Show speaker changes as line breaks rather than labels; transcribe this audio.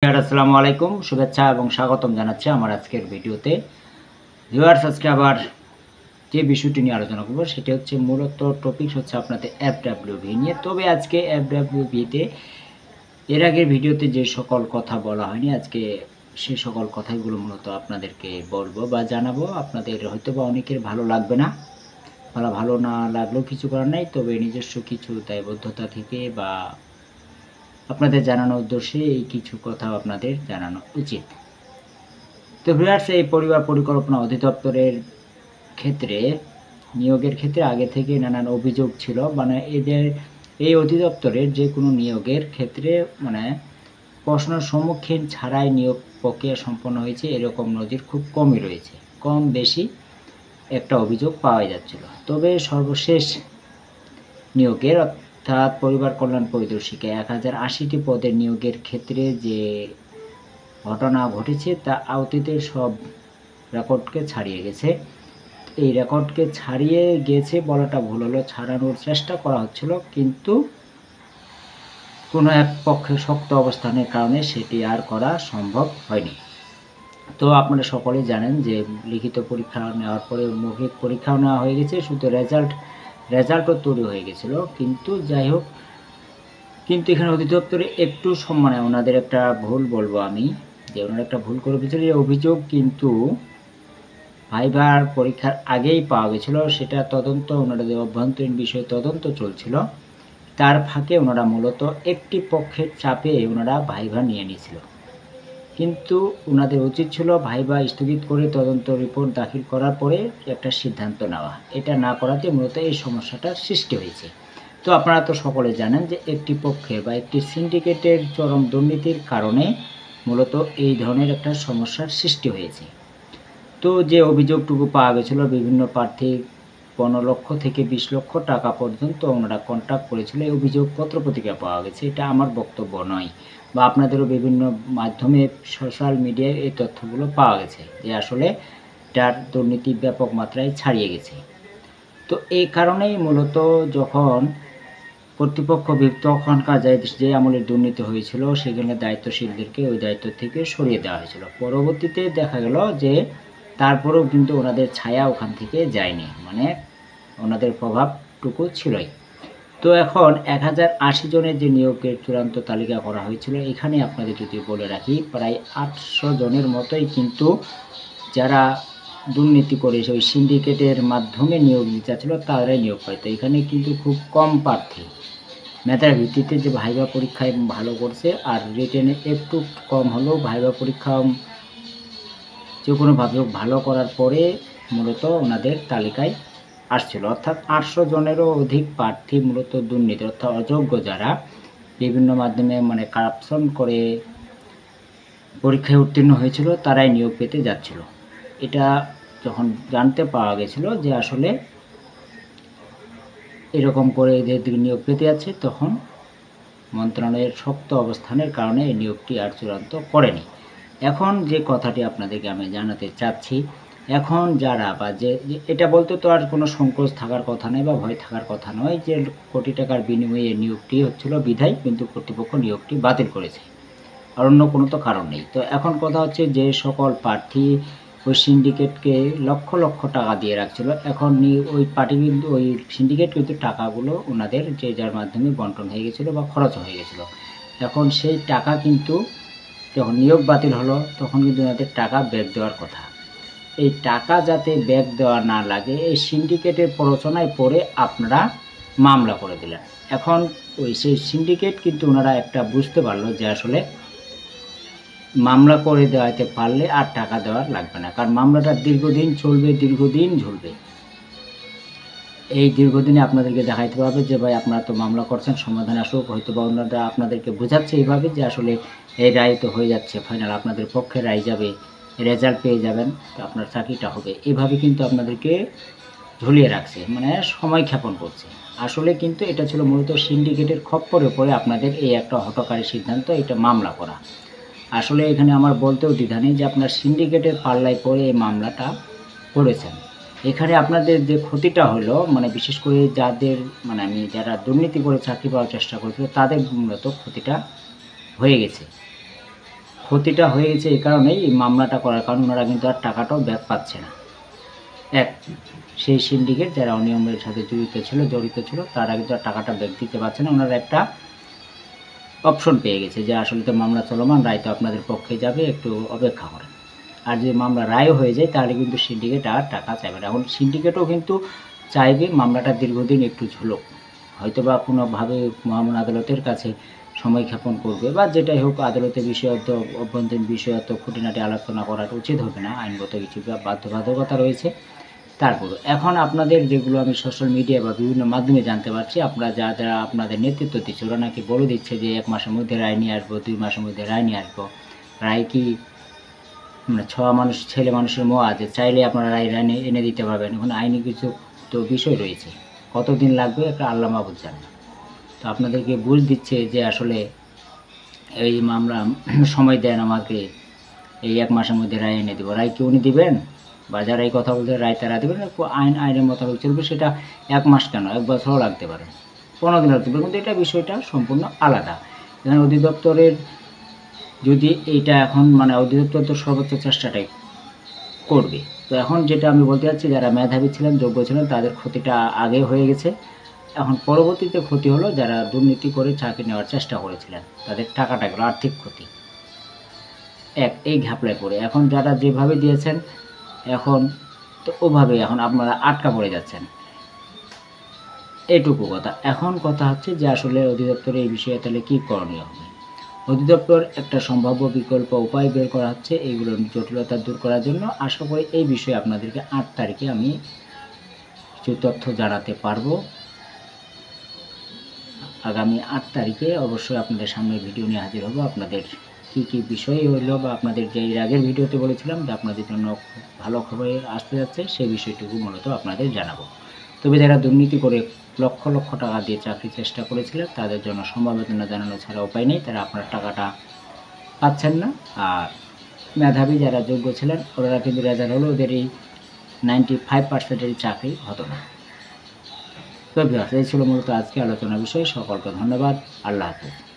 আসসালামু আলাইকুম, শুভেচ্ছা এবং স্বাগতম জানাচ্ছি আমার আজকের ভিডিওতে। ভিউয়ার্স, আজকে আবার যে বিষয়টি নিয়ে আলোচনা করব সেটি হচ্ছে মূলত টপিকস হচ্ছে আপনাদের এফডব্লিউভি নিয়ে। তবে আজকে এফডব্লিউভিতে এর আগের ভিডিওতে যে সকল কথা বলা হয়নি, আজকে সে সকল কথাগুলো মূলত আপনাদেরকে বলবো বা জানাবো। আপনাদের হয়তোবা অনেকের ভালো লাগবে না, ভালো না লাগলেও কিছু করার নাই। তবে নিজস্ব কিছু দায়বদ্ধতা থেকে বা আপনাদের জানানোর উদ্দেশ্যে এই কিছু কথা আপনাদের জানানো উচিত। তো ভিউয়ার্স, এই পরিবার পরিকল্পনা অধিদপ্তরের ক্ষেত্রে নিয়োগের ক্ষেত্রে আগে থেকে নানান অভিযোগ ছিল। মানে এদের এই অধিদপ্তরের যে কোনো নিয়োগের ক্ষেত্রে মানে প্রশ্নের সম্মুখীন ছাড়াই নিয়োগ প্রক্রিয়া সম্পন্ন হয়েছে এরকম নজির খুব কমই রয়েছে। কম বেশি একটা অভিযোগ পাওয়া যাচ্ছিল। তবে সর্বশেষ নিয়োগের অর্থাৎ পরিবার কল্যাণ পরিদর্শিকা 1080টি পদের নিয়োগের ক্ষেত্রে যে ঘটনা ঘটেছে তা অতীতের সব রেকর্ডকে ছাড়িয়ে গেছে। এই রেকর্ডকে ছাড়িয়ে গেছে বলাটা ভুল হলো, ছাড়ানোর চেষ্টা করা হচ্ছিল, কিন্তু কোনো এক পক্ষে শক্ত অবস্থানের কারণে সেটি আর করা সম্ভব হয়নি। তো আপনারা সকলেই জানেন যে লিখিত পরীক্ষা নেওয়ার পরে মৌখিক পরীক্ষাও নেওয়া হয়ে গেছে, শুধু রেজাল্টও তৈরি হয়ে গেছিলো। কিন্তু যাই হোক, কিন্তু এখানে অধিদপ্তরে একটু মানে ওনাদের একটা ভুল বলবো আমি, যে ওনারা একটা ভুল করে ফেলেছিল। এই অভিযোগ কিন্তু ভাইবার পরীক্ষার আগেই পাওয়া গেছিলো। সেটা তদন্ত, ওনাদের অভ্যন্তরীণ বিষয়ে তদন্ত চলছিল। তার ফাঁকে ওনারা মূলত একটি পক্ষের চাপে ওনারা ভাইভা নিয়ে নিয়েছিল। কিন্তু ওনাদের উচিত ছিল ভাইভা স্থগিত করে তদন্ত রিপোর্ট দাখিল করার পরে একটা সিদ্ধান্ত নেওয়া। এটা না করাতে মূলত এই সমস্যাটার সৃষ্টি হয়েছে। তো আপনারা তো সকলে জানেন যে একটি পক্ষের বা একটি সিন্ডিকেটের চরম দুর্নীতির কারণে মূলত এই ধরনের একটা সমস্যার সৃষ্টি হয়েছে। তো যে অভিযোগটুকু পাওয়া গেছিলো, বিভিন্ন প্রার্থী 15 লক্ষ থেকে 20 লক্ষ টাকা পর্যন্ত ওনারা কন্ট্রাক্ট করেছিল, এই অভিযোগ পত্রপত্রিকা পাওয়া গেছে। এটা আমার বক্তব্য নয়, বা আপনাদেরও বিভিন্ন মাধ্যমে সোশ্যাল মিডিয়ায় এই তথ্যগুলো পাওয়া গেছে যে আসলে তার দুর্নীতি ব্যাপক মাত্রায় ছাড়িয়ে গেছে। তো এই কারণেই মূলত যখন কর্তৃপক্ষ তখনকার যে আমলের দুর্নীতি হয়েছিল সেখানে দায়িত্বশীলদেরকে ওই দায়িত্ব থেকে সরিয়ে দেওয়া হয়েছিল। পরবর্তীতে দেখা গেল যে তারপরেও কিন্তু ওনাদের ছায়া ওখান থেকে যায়নি, মানে ওনাদের প্রভাবটুকু ছিলই। তো এখন 1080 জনের যে নিয়োগের চূড়ান্ত তালিকা করা হয়েছিল, এখানে আপনাদের যদি বলে রাখি প্রায় 800 জনের মতোই কিন্তু যারা দুর্নীতি করেছে ওই সিন্ডিকেটের মাধ্যমে নিয়োগ নিতে চাচ্ছিল তারাই নিয়োগ পায়। তো এখানে কিন্তু খুব কম প্রার্থী মেধার ভিত্তিতে যে ভাইভা পরীক্ষায় ভালো করছে, আর রিটেনে একটু কম হলেও ভাইভা পরীক্ষা যে কোনোভাবে ভালো করার পরে মূলত ওনাদের তালিকায় আসছিল। অর্থাৎ 800 জনেরও অধিক প্রার্থী মূলত দুর্নীতি অর্থাৎ অযোগ্য যারা বিভিন্ন মাধ্যমে মানে কারাপশন করে পরীক্ষায় উত্তীর্ণ হয়েছিল তারাই নিয়োগ পেতে যাচ্ছিল। এটা যখন জানতে পাওয়া গেছিল যে আসলে এরকম করে এদের নিয়োগ পেতে যাচ্ছে, তখন মন্ত্রণালয়ের শক্ত অবস্থানের কারণে এই নিয়োগটি আর চূড়ান্ত করেনি। এখন যে কথাটি আপনাদেরকে আমি জানাতে চাচ্ছি, এখন যারা বা যে এটা বলতে তো আর কোনো সংকোচ থাকার কথা নেই বা ভয় থাকার কথা নয় যে কোটি টাকার বিনিময়ে নিয়োগটি হচ্ছিল বিধায় কিন্তু কর্তৃপক্ষ নিয়োগটি বাতিল করেছে, আর অন্য কোনো তো কারণ নেই। তো এখন কথা হচ্ছে যে সকল প্রার্থী ওই সিন্ডিকেটকে লক্ষ লক্ষ টাকা দিয়ে রাখছিল, এখন ওই পার্টি কিন্তু ওই সিন্ডিকেট কিন্তু টাকাগুলো ওনাদের যে যার মাধ্যমে বন্টন হয়ে গেছিলো বা খরচ হয়ে গেছিলো। এখন সেই টাকা কিন্তু যখন নিয়োগ বাতিল হলো তখন কিন্তু ওনাদের টাকা ব্যাক দেওয়ার কথা। এই টাকা যাতে ব্যাক দেওয়া না লাগে এই সিন্ডিকেটের প্ররোচনায় পড়ে আপনারা মামলা করে দিলেন। এখন ওই সেই সিন্ডিকেট কিন্তু ওনারা একটা বুঝতে পারলো যে আসলে মামলা করে দেওয়াতে পারলে আর টাকা দেওয়ার লাগবে না, কারণ মামলাটা দীর্ঘদিন চলবে, দীর্ঘদিন ঝুলবে। এই দীর্ঘদিনে আপনাদেরকে দেখাইতে হবে যে ভাই আপনারা তো মামলা করছেন, সমাধান আসুক। হয়তো বা ওনারা আপনাদেরকে বোঝাচ্ছে এইভাবে যে আসলে এই রায় তো হয়ে যাচ্ছে ফাইনাল, আপনাদের পক্ষে রায় যাবে, রেজাল্ট পেয়ে যাবেন, তো আপনার চাকরিটা হবে। এভাবে কিন্তু আপনাদেরকে ঝুলিয়ে রাখছে, মানে সময় ক্ষেপণ করছে। আসলে কিন্তু এটা ছিল মূলত সিন্ডিকেটের খপ্পরে পড়ে আপনাদের এই একটা হঠকারী সিদ্ধান্ত, এটা মামলা করা। আসলে এখানে আমার বলতেও দ্বিধা নেই যে আপনার সিন্ডিকেটের পাল্লায় পড়ে এই মামলাটা করেছেন। এখানে আপনাদের যে ক্ষতিটা হলো, মানে বিশেষ করে যাদের মানে যারা দুর্নীতি করে চাকরি পাওয়ার চেষ্টা করেছিল তাদের মূলত ক্ষতিটা হয়ে গেছে। ক্ষতিটা হয়ে গেছে এই কারণেই, এই মামলাটা করার কারণে ওনারা কিন্তু আর টাকাটাও ব্যাক পাচ্ছে না। এক, সেই সিন্ডিকেট যারা অনিয়মের সাথে জড়িত ছিল তারা কিন্তু আর টাকাটা ব্যাক দিতে পারছে না। ওনারা একটা অপশন পেয়ে গেছে যে আসলে তো মামলা চলমান, রায় তো আপনাদের পক্ষে যাবে, একটু অপেক্ষা করেন। আর যদি মামলা রায়ও হয়ে যায় তাহলে কিন্তু সিন্ডিকেট আর টাকা চাইবে না। এখন সিন্ডিকেটও কিন্তু চাইবে মামলাটা দীর্ঘদিন একটু ঝুলুক, হয়তো বা কোনোভাবে মহামান্য আদালতের কাছে সময় ক্ষেপণ করবে বা যেটাই হোক, আদালতের বিষয়ত অভ্যন্তরীণ বিষয়ত খুঁটিনাটি আলোচনা করাটা উচিত হবে না, আইনগত কিছু বাধ্যবাধকতা রয়েছে। তারপর এখন আপনাদের যেগুলো আমি সোশ্যাল মিডিয়া বা বিভিন্ন মাধ্যমে জানতে পারছি, আপনারা যারা আপনাদের নেতৃত্ব দিচ্ছে ওরা নাকি বলে দিচ্ছে যে 1 মাসের মধ্যে রায় নিয়ে আসবো, 2 মাসের মধ্যে রায় নিয়ে আসবো। রায় কি মানে ছেলে মানুষের মোয়া আছে, চাইলে আপনারা রায় এনে দিতে পারবেন। এখন আইনি কিছু তো বিষয় রয়েছে, কতদিন লাগবে একটা আল্লাহ মাহবুদ জানে। তো আপনাদেরকে বুঝ দিচ্ছে যে আসলে এই মামলা সময় দেন আমাকে, এই 1 মাসের মধ্যে রায় এনে দেবো। রায় কি উনি দিবেন? বা যারা এই কথা বলতে রায় তারা দেবেন, আইনের মোতাবেক চলবে। সেটা 1 মাস কেন, 1 বছরও লাগতে পারে, 15 দিন লাগতে পারে, কিন্তু এটা বিষয়টা সম্পূর্ণ আলাদা। এখানে অধিদপ্তরের যদি এইটা এখন মানে অধিদপ্তর তো সর্বোচ্চ চেষ্টাটাই করবে। তো এখন যেটা আমি বলতে চাচ্ছি, যারা মেধাবী ছিলেন, যোগ্য ছিলেন, তাদের ক্ষতিটা আগে হয়ে গেছে। এখন পরবর্তীতে ক্ষতি হলো যারা দুর্নীতি করে চাকরি নেওয়ার চেষ্টা করেছিলেন, তাদের টাকাটা গেলো, আর্থিক ক্ষতি। এই ঘাপলায় পড়ে এখন যারা যেভাবে দিয়েছেন এখন তো ওভাবে এখন আপনারা আটকা পড়ে যাচ্ছেন, এইটুকু কথা। এখন কথা হচ্ছে যে আসলে অধিদপ্তরে এই বিষয়ে তাহলে কী করণীয় হবে। অধিদপ্তর একটা সম্ভাব্য বিকল্প উপায় বের করা হচ্ছে এইগুলোর জটিলতা দূর করার জন্য। আশা করি এই বিষয়ে আপনাদেরকে 8 তারিখে আমি কিছু তথ্য জানাতে পারবো। আগামী 8 তারিখে অবশ্যই আপনাদের সামনে ভিডিও নিয়ে হাজির হব। আপনাদের কী বিষয় হইল বা আপনাদের যে এর আগের ভিডিওতে বলেছিলাম যে আপনাদের জন্য ভালো খবর আসতে যাচ্ছে, সেই বিষয়টুকু মূলত আপনাদের জানাবো। তবে যারা দুর্নীতি করে লক্ষ লক্ষ টাকা দিয়ে চাকরির চেষ্টা করেছিলেন তাদের জন্য সমবেদনা জানানো ছাড়া উপায় নেই, তারা আপনার টাকাটা পাচ্ছেন না। আর মেধাবী যারা যোগ্য ছিলেন ওরা কিন্তু রেজাল্ট হলো ওদের এই 95%-এর চাকরি হতো না। তো এই ছিল মূলত আজকে আলোচনার বিষয়। সকলকে ধন্যবাদ। আল্লাহ হাফেজ।